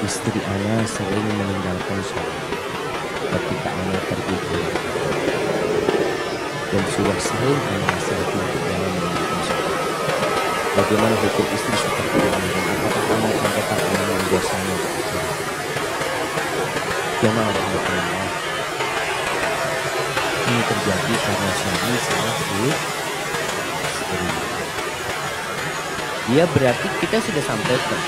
Istri ana sering meninggalkan sholat ketika ana pergi keluar, dan sudah sering ana nasihati untuk jangan meninggalkan sholat. Bagaimana hukum istri seperti ini, dan apakah ana akan tetap menanggung dosanya? Jamaah rahmatullah, ini terjadi karena suami salah pilih istri. Dia berarti kita sudah sampaikan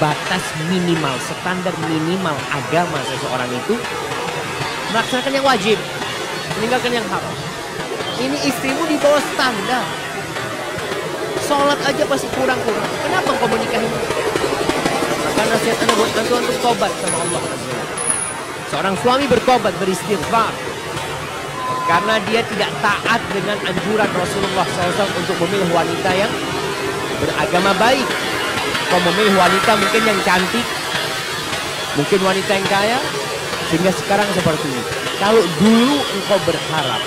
batas minimal, standar minimal agama seseorang itu melaksanakan yang wajib, meninggalkan yang haram. Ini istrimu di bawah standar. Sholat aja pasti kurang-kurang. Kenapa kau menikahi? Maka nasihat anda buat antum untuk tobat sama Allah. Seorang suami bertobat, beristighfar, karena dia tidak taat dengan anjuran Rasulullah SAW untuk memilih wanita yang beragama baik. Kau memilih wanita mungkin yang cantik, mungkin wanita yang kaya, sehingga sekarang seperti ini. Kalau dulu engkau berharap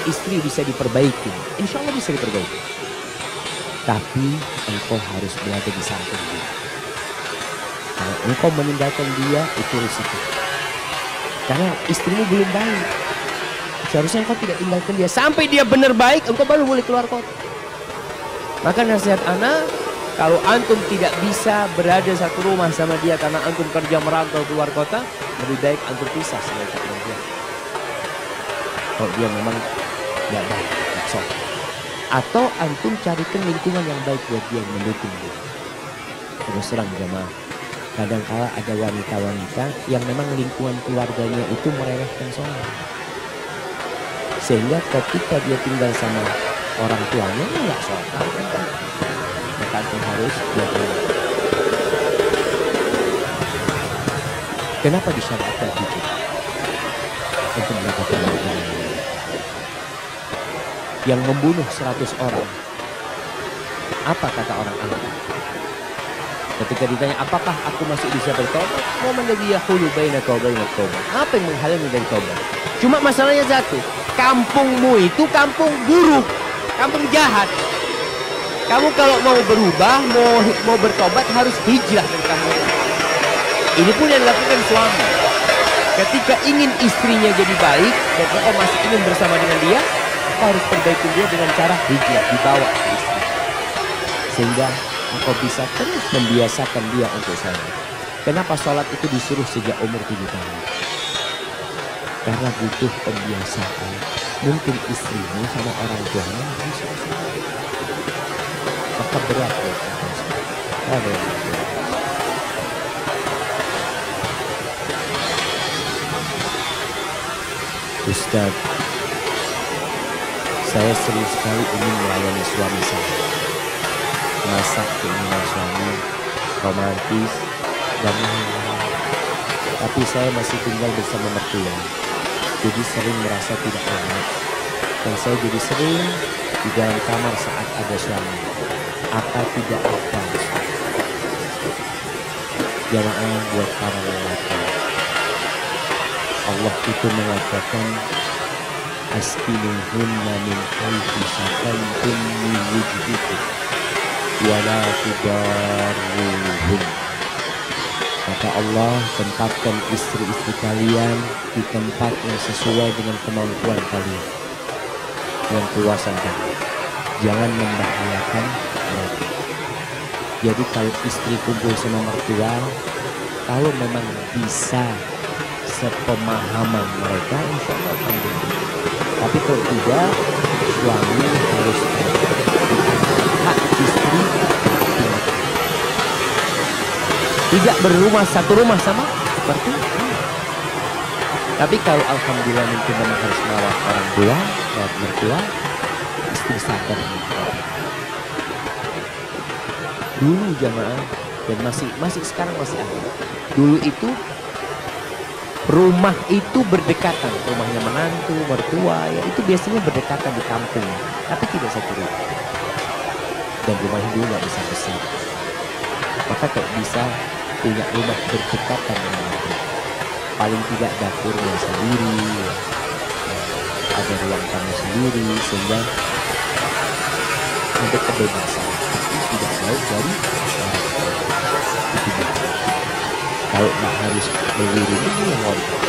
istri bisa diperbaiki, insya Allah bisa diperbaiki. Tapi engkau harus berada di samping dia. Kalau engkau meninggalkan dia, itu risiko. Karena istrimu belum baik. Seharusnya engkau tidak tinggalkan dia sampai dia benar baik, engkau baru boleh keluar kota. Maka nasihat ana, kalau antum tidak bisa berada satu rumah sama dia karena antum kerja merantau keluar kota, lebih baik antum pisah sama dia. Kalau dia memang tidak baik, tidak sopan. Atau antum carikan lingkungan yang baik buat dia, yang mendukung dia. Terus terang jamaah, kadang-kala ada wanita-wanita yang memang lingkungan keluarganya itu meremehkan sholat. Sehingga ketika dia tinggal sama orang tuanya, nggak sholat. Maka antum harus jaga. Kenapa disyariatkan itu? Untuk mendapatkan pahala. Yang membunuh 100 orang, apa kata orang ahli? Ketika ditanya apakah aku masih bisa bertobat, momen lagi yahulu bainaka wa bainat taubat. Apa yang menghalangi dari tobat? Cuma masalahnya satu, kampungmu itu kampung buruk, kampung jahat. Kamu kalau mau berubah, mau bertobat harus hijrah dari kampung itu. Ini pun yang dilakukan suami. Ketika ingin istrinya jadi baik dan engkau masih ingin bersama dengan dia, engkau harus perbaiki dia dengan cara hijrah, dibawa ke istri. Sehingga engkau bisa terus membiasakan dia untuk sholat. Kenapa sholat itu disuruh sejak umur 7 tahun? Karena butuh pembiasaan. Mungkin istrimu sama orang tuanya bisa sholat, maka berat buat engkau. Ustaz, saya sering sekali ingin melayani suami saya. Masak keinginan suami, romantis, dan lain-lain. Tapi saya masih tinggal bersama mertua, jadi sering merasa tidak enak. Dan saya jadi sering di dalam kamar saat ada suami. Apa tidak apa? Jamaah buat para lelaki, Allah itu mengatakan askinuhunna min haitsu sakantum min wujdikum wa la tudarruhun. Kata Allah, tempatkan istri-istri kalian di tempat yang sesuai dengan kemampuan kalian, dengan keluasan kalian. Jangan membahayakan mereka. Jadi kalau istri kumpul sama mertua, kalau memang bisa sepemahaman mereka, insya Allah akan benar. Tapi kalau tidak, suami harus hak istri tidak berumah satu rumah sama seperti itu. Tapi kalau alhamdulillah mungkin memang harus merawat orang tua, merawat mertua, istri sadar. Dulu jamaah, dan masih sekarang masih ada. Dulu itu rumah itu berdekatan, rumahnya menantu, mertua, ya itu biasanya berdekatan di kampung, tapi tidak satu rumah. Dan rumahnya dulu nggak bisa besar. Maka kalau bisa punya rumah berdekatan dengan mertua. Paling tidak dapurnya sendiri, ada ruang tamu sendiri, sehingga untuk kebebasan tidak jauh dari orang. Kalau nggak harus beli rumah yang ngontrak.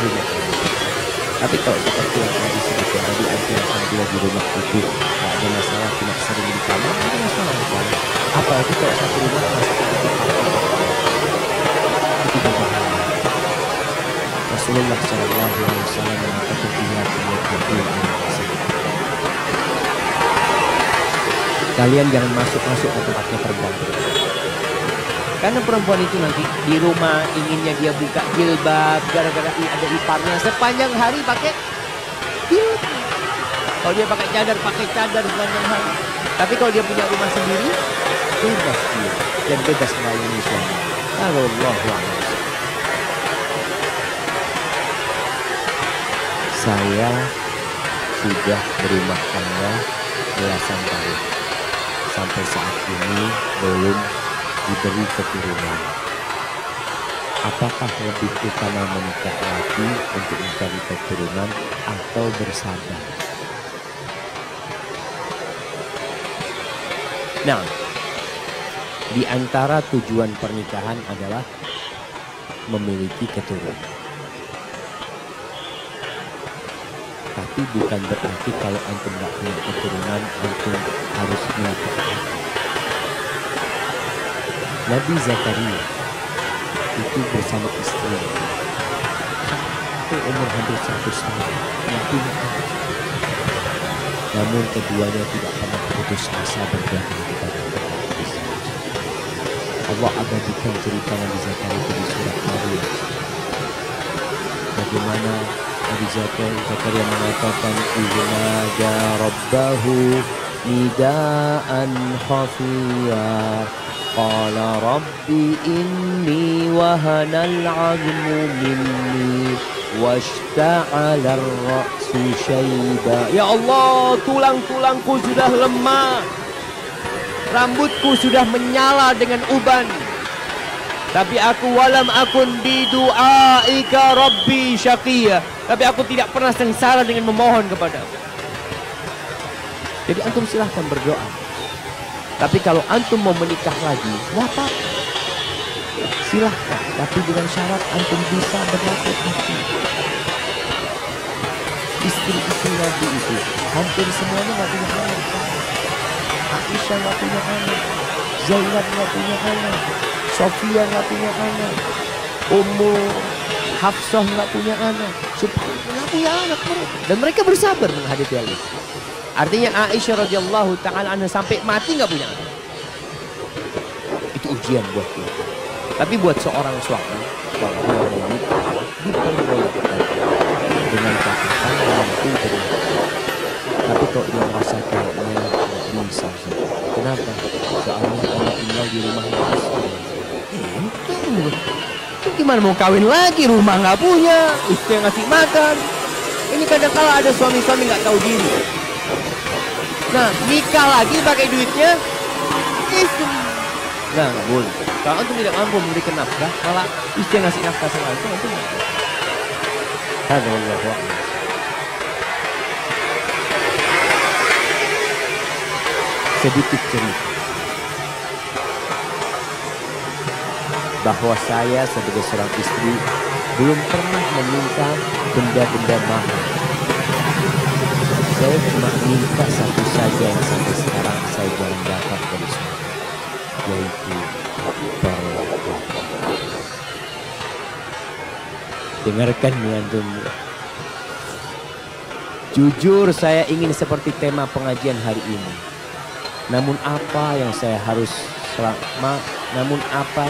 Tapi kalau seperti yang tadi sebutkan tadi, alhamdulillah di rumah itu nggak ada masalah, cuma sering di kamar, nggak ada masalah kan. Apalagi kalau satu rumah masih ada itu tidak bahaya. Rasulullah Shallallahu Alaihi Wasallam mengatakan kalian jangan masuk ke tempatnya perempuan. Karena perempuan itu nanti di rumah inginnya dia buka jilbab gara-gara ada iparnya sepanjang hari pakai jilbab. Kalau dia pakai cadar sepanjang hari. Tapi kalau dia punya rumah sendiri, bebas dia dan bebas melayani suami. Allah. Saya sudah berumah tangga belasan tahun. Sampai saat ini belum diberi keturunan. Apakah lebih utama menikah lagi untuk mencari keturunan atau bersabar? Nah, di antara tujuan pernikahan adalah memiliki keturunan. Tapi bukan berarti kalau antum nggak punya keturunan, antum harus menikah. Nabi Zakaria itu bersama istri sampai umur hampir 100 tahun. Namun keduanya tidak pernah putus asa bergantung kepada Allah. Allah abadikan cerita Nabi Zakaria itu di surat Maryam. Bagaimana Nabi Zakaria mengatakan iznada rabbahu nidaan khafiyya qala rabbi inni wahanal 'azmu minni washta'ala ar-ra'su syaiba. Ya Allah, tulang-tulangku sudah lemah, rambutku sudah menyala dengan uban, tapi aku walam akun bidu'aika rabbi syaqiyya, tapi aku tidak pernah sengsara dengan memohon kepadamu. Jadi antum silahkan berdoa. Tapi kalau antum mau menikah lagi, nggak apa-apa, silahkan. Tapi dengan syarat antum bisa berlaku hati. Istri-istri Nabi itu hampir semuanya nggak punya anak. Aisyah nggak punya anak, Zainab nggak punya anak, Sofia nggak punya anak, Ummu Hafsah nggak punya anak, Subhanallah nggak punya anak mereka. Dan mereka bersabar menghadapi hal itu. Artinya Aisyah radhiyallahu taala anha sampai mati nggak punya anak. Itu ujian buat kita. Tapi buat seorang suami, kalau dia mau nikah, diperbolehkan dengan catatan mampu beribadah. Tapi kalau dia merasa kayaknya nggak bisa, kenapa? Soalnya kalau tinggal di rumah istri, gimana mau kawin lagi? Rumah nggak punya, istri yang ngasih makan. Ini kadang-kala ada suami-suami nggak tahu diri. Nah, nikah lagi pakai duitnya istri. Nah, nggak boleh. Kalau antum tidak mampu memberikan nafkah, malah istri yang ngasih nafkah sama antum nggak boleh. Alhamdulillah. Sedikit cerita bahwa saya sebagai seorang istri belum pernah meminta benda-benda mahal. Saya cuma minta satu saja yang sampai sekarang saya jarang dapat dari suami, yaitu perlakuan. Dengarkan nih antum. Jujur saya ingin seperti tema pengajian hari ini. Namun apa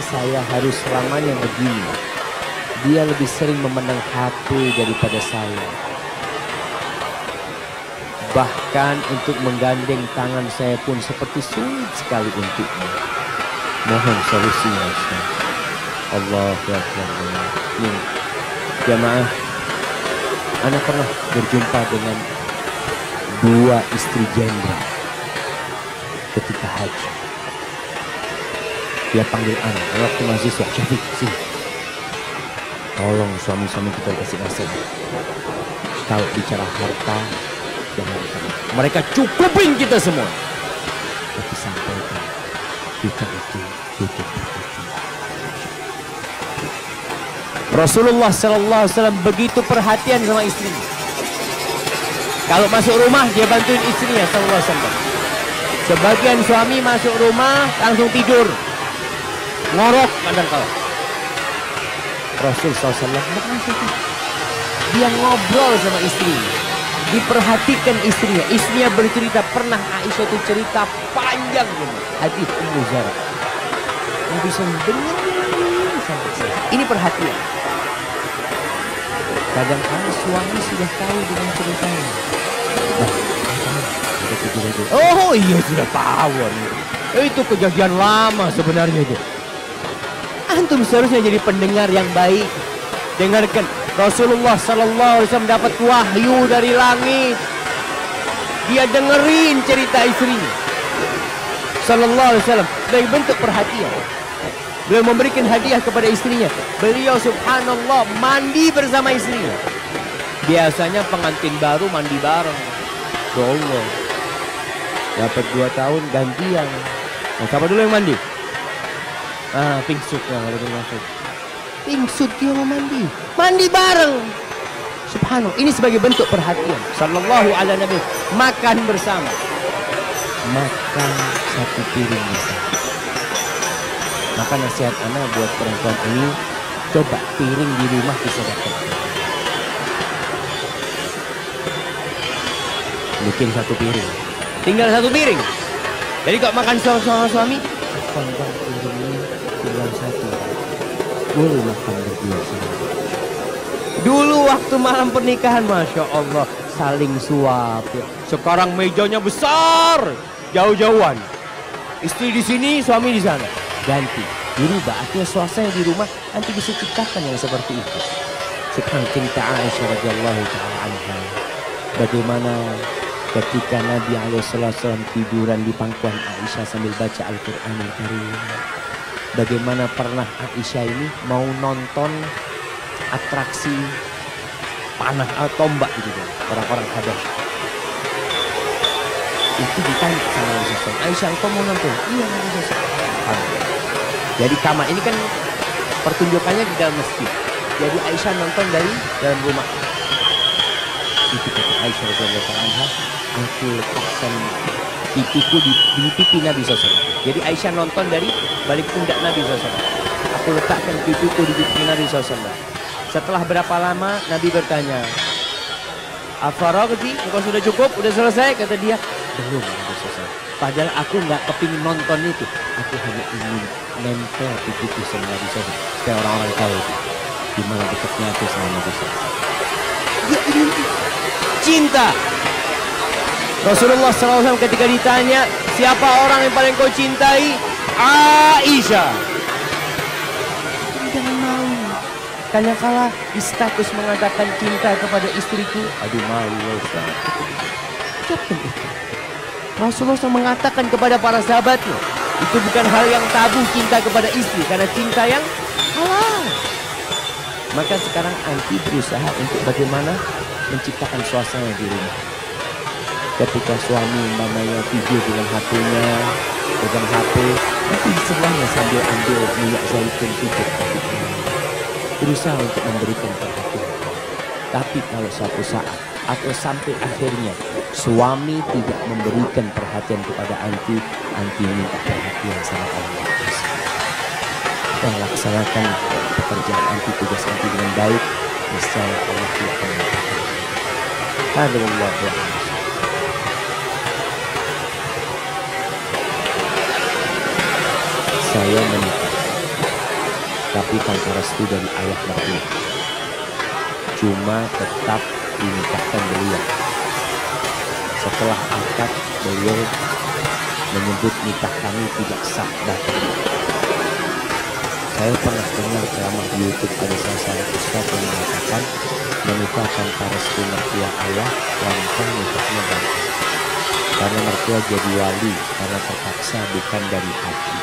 saya harus selamanya begini? Dia lebih sering memandang HP daripada saya. Bahkan untuk menggandeng tangan saya pun seperti sulit sekali untuknya. Mohon solusinya Ustaz. Allahu Akbar. Jamaah, anak pernah berjumpa dengan dua istri jenderal ketika haji. Dia panggil anak, waktu mahasiswa, Syafiq, sini. Tolong suami-suami kita kasih nasihat. Kalau bicara harta, jangan ditanya. Mereka cukupin kita semua. Tapi sampaikan, kita itu butuh berpikir. Rasulullah Sallallahu Alaihi Wasallam begitu perhatian sama istrinya. Kalau masuk rumah dia bantuin istrinya Sallallahu Alaihi Wasallam. Sebagian suami masuk rumah langsung tidur, ngorok kadang-kala. Rasul SAW dia ngobrol sama istrinya, diperhatikan istrinya. Istrinya bercerita, pernah Aisyah itu cerita panjang ini, hadis Ummu Zara. Nabi SAW dengerin sampai selesai. Ini perhatian. Kadang-kadang suami sudah tahu dengan ceritanya. Oh iya sudah tahu. Itu kejadian lama sebenarnya itu. Antum seharusnya jadi pendengar yang baik. Dengarkan, Rasulullah Sallallahu Alaihi Wasallam dapat wahyu dari langit. Dia dengerin cerita istrinya Sallallahu Alaihi Wasallam sebagai bentuk perhatian. Beliau memberikan hadiah kepada istrinya. Beliau subhanallah mandi bersama istrinya. Biasanya pengantin baru mandi bareng. Allah. Dapat 2 tahun gantian. Nah, siapa dulu yang mandi? Pingsut yang ada dimaksud. Pingsut dia mau mandi. Mandi bareng. Subhanallah. Ini sebagai bentuk perhatian. Sallallahu ala nabi. Makan bersama. Makan satu piring bersama. Maka nasihat anak buat perempuan ini, coba piring di rumah disedekahkan. Bikin 1 piring. Tinggal 1 piring. Jadi kok makan sama suami, panggang piring ini tinggal 1. Boleh makan berdua sama. Dulu waktu malam pernikahan, Masya Allah, saling suap. Ya. Sekarang mejanya besar, jauh-jauhan. Istri di sini, suami di sana. Ganti, dirubah. Artinya suasana di rumah nanti bisa ciptakan yang seperti itu. Sekarang cerita Aisyah radhiyallahu ta'ala anha. Bagaimana ketika Nabi SAW tiduran di pangkuan Aisyah sambil baca Al-Quranul Karim. Bagaimana pernah Aisyah ini mau nonton atraksi panah tombak gitu kan, orang-orang Habasyah. Itu ditanya sama Rasulullah, Aisyah engkau mau nonton? Iya Rasulullah. Jadi kamar ini kan pertunjukannya di dalam masjid. Jadi Aisyah nonton dari dalam rumah. Itu kata Aisyah radhiyallahu anha, aku letakkan pipiku di pipi Nabi SAW. Jadi Aisyah nonton dari balik pundak Nabi SAW. Aku letakkan pipiku di pipi Nabi SAW. Setelah berapa lama Nabi bertanya, Afaragti, engkau sudah cukup? Udah selesai? Kata dia, belum udah selesai. Padahal aku nggak kepingin nonton itu. Aku hanya ingin nempel pipiku sama Nabi SAW. Supaya orang-orang tahu itu. Gimana dekatnya aku sama Nabi SAW. Dia ingin cinta. Rasulullah SAW ketika ditanya, siapa orang yang paling kau cintai? Aisyah. Jangan mau. Karena kala di status mengatakan cinta kepada istriku, aduh malu. Ucapkan itu. Rasulullah SAW mengatakan kepada para sahabatnya, itu bukan hal yang tabu cinta kepada istri, karena cinta yang halal. Maka sekarang anti berusaha untuk bagaimana menciptakan suasana di rumah. Ketika suami umpamanya tidur dengan HP-nya, pegang HP, nanti di sebelahnya sambil ambil minyak zaitun tutup. Berusaha untuk memberikan perhatian. Tapi kalau suatu saat atau sampai akhirnya suami tidak memberikan perhatian kepada anti minta perhatian sama Allah. Dan laksanakan pekerjaan anti, tugas anti dengan baik, niscaya Allah akan memberkati. Alhamdulillah. Saya menikah, tapi tanpa restu dari ayah mertua. Cuma tetap dinikahkan beliau. Setelah akad, beliau menyebut nikah kami tidak sah bahkan. Saya pernah dengar ceramah di YouTube ada salah satu ustaz yang mengatakan menikah tanpa restu mertua ayah, wanita nikahnya batal. Karena mertua jadi wali karena terpaksa, bukan dari hati.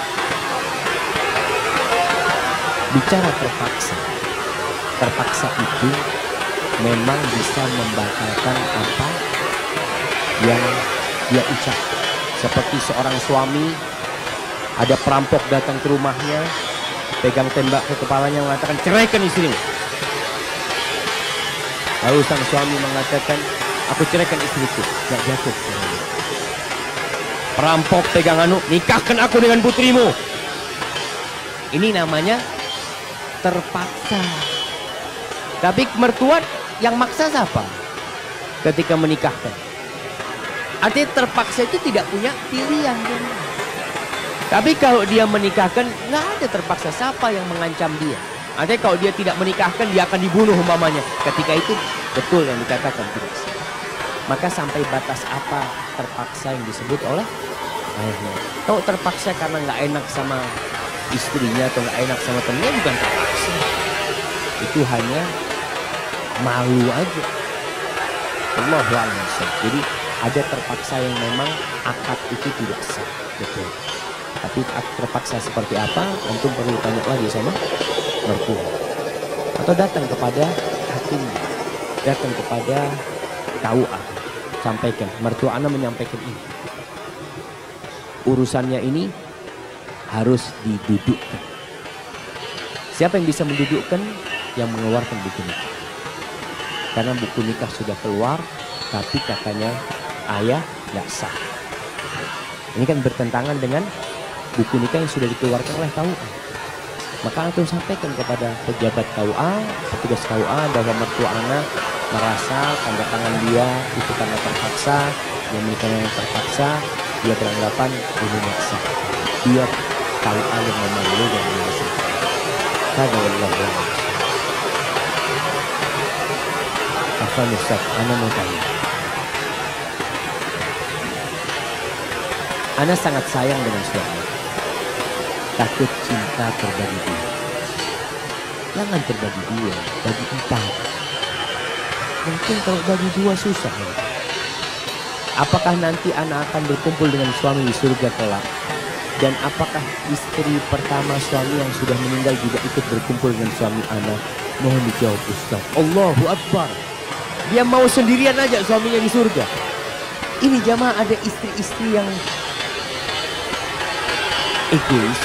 Bicara terpaksa itu memang bisa membatalkan apa yang dia ucap. Seperti seorang suami, ada perampok datang ke rumahnya, pegang tembak ke kepalanya, mengatakan ceraikan istrimu. Lalu sang suami mengatakan, aku ceraikan istriku. Gak jatuh. Perampok pegang anu, nikahkan aku dengan putrimu. Ini namanya terpaksa. Tapi mertua yang maksa siapa? Ketika menikahkan. Artinya terpaksa itu tidak punya pilihan. Tapi kalau dia menikahkan, nggak ada terpaksa. Siapa yang mengancam dia? Artinya kalau dia tidak menikahkan, dia akan dibunuh umpamanya. Ketika itu betul yang dikatakan tidak sah. Maka sampai batas apa terpaksa yang disebut oleh ayahnya? Kalau terpaksa karena nggak enak sama istrinya atau nggak enak sama temennya, bukan terpaksa. Itu hanya malu aja. Allahu a'lam. Jadi ada terpaksa yang memang akad itu tidak sah, betul. Tapi terpaksa seperti apa? Antum perlu tanya lagi sama mertua. Atau datang kepada hakim, datang kepada KUA, sampaikan. Mertua Anda menyampaikan ini. Urusannya ini harus didudukkan. Siapa yang bisa mendudukkan? Yang mengeluarkan buku nikah. Karena buku nikah sudah keluar, tapi katanya ayah nggak sah. Ini kan bertentangan dengan buku nikah yang sudah dikeluarkan oleh KUA. Maka antum sampaikan kepada pejabat KUA, petugas KUA bahwa mertua anak merasa tanda tangan dia itu tanda terpaksa, dia menikah yang terpaksa, dia beranggapan ini nggak sah. Biar KUA yang memanggil dan menyelesaikan. Kada wallahu. Afwan Ustaz, ana mau tanya. Ana sangat sayang dengan suami. Takut cinta terbagi dua. Jangan terbagi dua, bagi empat. Mungkin kalau bagi dua susah. Ya? Apakah nanti anak akan berkumpul dengan suami di surga kelak? Dan apakah istri pertama suami yang sudah meninggal juga ikut berkumpul dengan suami anak? Mohon dijawab Ustaz. Allahu Akbar. Dia mau sendirian aja suaminya di surga. Ini jamaah ada istri-istri yang egois.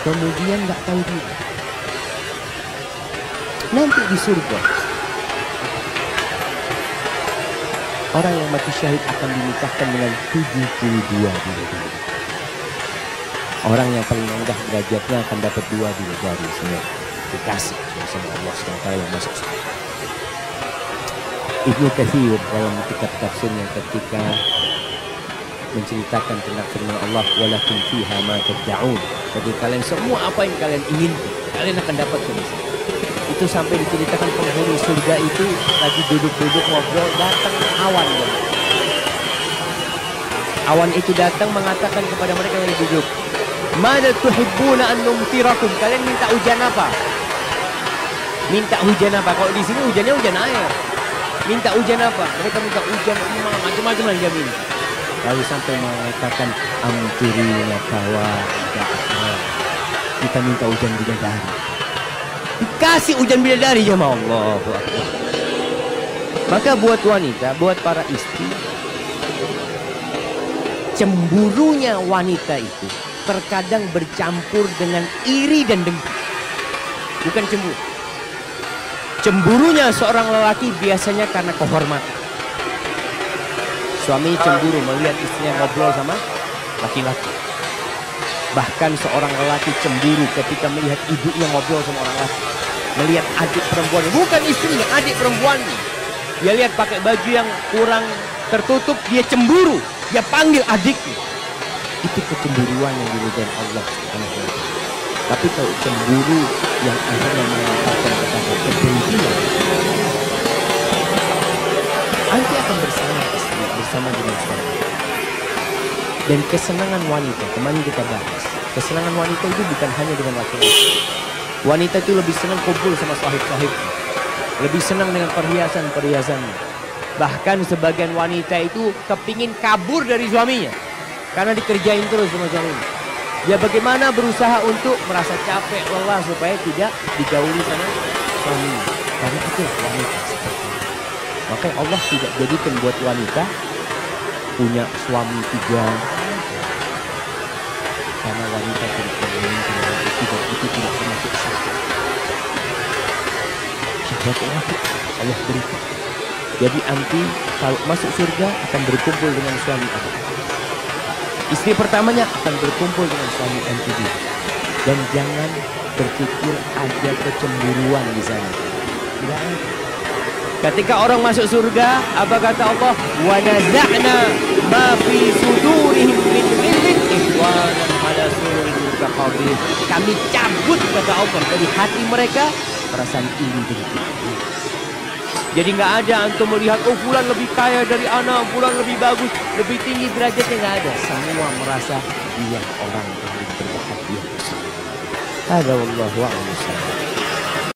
Kemudian nggak tahu diri. Nanti di surga orang yang mati syahid akan dinikahkan dengan 72 bidadari. Orang yang paling rendah derajatnya akan dapat 2 bidadari. Semua dikasih sama Allah SWT yang masuk surga. Ibnu Katsir dalam kitab tafsirnya ketika menceritakan tentang firman Allah, walakin fiha ma tad'un. Jadi kalian semua apa yang kalian inginkan, kalian akan dapat di sana. Itu sampai diceritakan penghuni surga itu lagi duduk-duduk ngobrol, datang awan. Awan itu datang mengatakan kepada mereka yang duduk, "Mada tuhibbuna an numtirakum?" Kalian minta hujan apa? Minta hujan apa? Kalau di sini hujannya hujan air. Minta hujan apa? Mereka minta hujan macam-macam lah dia minta. Lalu sampai mengatakan amtirina kawa. Kita minta hujan bidadari. Dikasih hujan bidadari ya Allah. Maka buat wanita, buat para istri, cemburunya wanita itu terkadang bercampur dengan iri dan dengki. Bukan cemburu. Cemburunya seorang lelaki biasanya karena kehormatan. Suami cemburu melihat istrinya ngobrol sama laki-laki. Bahkan seorang lelaki cemburu ketika melihat ibunya ngobrol sama orang laki. Melihat adik perempuannya, bukan istrinya, adik perempuannya. Dia lihat pakai baju yang kurang tertutup, dia cemburu. Dia panggil adiknya. Itu kecemburuan yang diridhai Allah Subhanahu wa Ta'ala. Tapi kalau cemburu yang akhirnya mengantarkan kepada kebencian, nanti akan bersama istri, bersama dengan suami. Dan kesenangan wanita, kemarin kita bahas, kesenangan wanita itu bukan hanya dengan laki-laki. Wanita itu lebih senang kumpul sama sahib-sahibnya, lebih senang dengan perhiasan-perhiasannya. Bahkan sebagian wanita itu kepingin kabur dari suaminya karena dikerjain terus sama suaminya. Dia bagaimana berusaha untuk merasa capek, lelah supaya tidak digauli sama suaminya. Karena itu wanita seperti itu. Makanya Allah tidak jadikan buat wanita punya suami 3. Karena wanita tidak menginginkan itu tidak termasuk syahadat. Allah berikan. Jadi anti kalau masuk surga akan berkumpul dengan suami anti. Istri pertamanya akan berkumpul dengan suami anti dia. Dan jangan berpikir ada kecemburuan di sana. Tidak ada. Ketika orang masuk surga, apa kata Allah? Wa naza'na ma fi sudurihim min ghillin ikhwanan ala sururin mutaqabilin. Kami cabut kata Allah dari hati mereka perasaan iri dengki. Jadi nggak ada antum melihat oh fulan lebih kaya dari anak, fulan lebih bagus, lebih tinggi derajatnya, nggak ada. Semua merasa dia orang yang paling berbahagia. Ada wallahu a'lam.